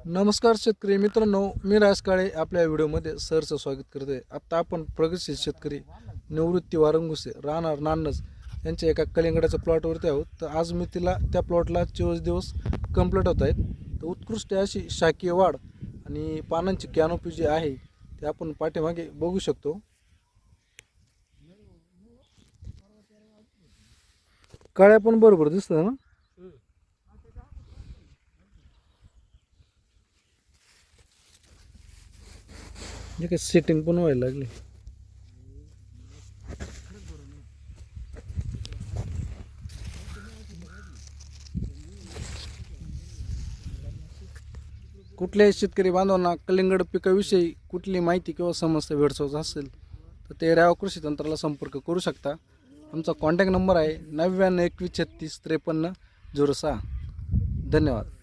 नमस्कार शेतकरी मित्रांनो, मी राज काळे आपल्या व्हिडिओमध्ये सरचं स्वागत करते। आता आपण प्रगतशील शेतकरी निवृत्ती वारंगुसे राहणार नान्नज यांच्या एका कलिंगडाच्या प्लॉटवरती आहोत। तर आज मी त्या प्लॉटला 24 दिवस कंप्लीट होत आहेत। तर उत्कृष्ट अशी शाकीय वाढ आणि पानांची कॅनोपी जी आहे ते आपण पाठीमागे बघू शकतो। कळ्या पण बरोबर दिसतात ना। जे काही सेटिंग पण व्हायला लागली। कुठल्याही शेतकरी बांधवांना कलिंगड पिकाविषयी कुठली माहिती किंवा समस्या भेडसावत असेल तर ते राव कृषी तंत्राला संपर्क करू शकता। आमचा कॉन्टॅक्ट नंबर आहे 99 21 36 53 06। धन्यवाद।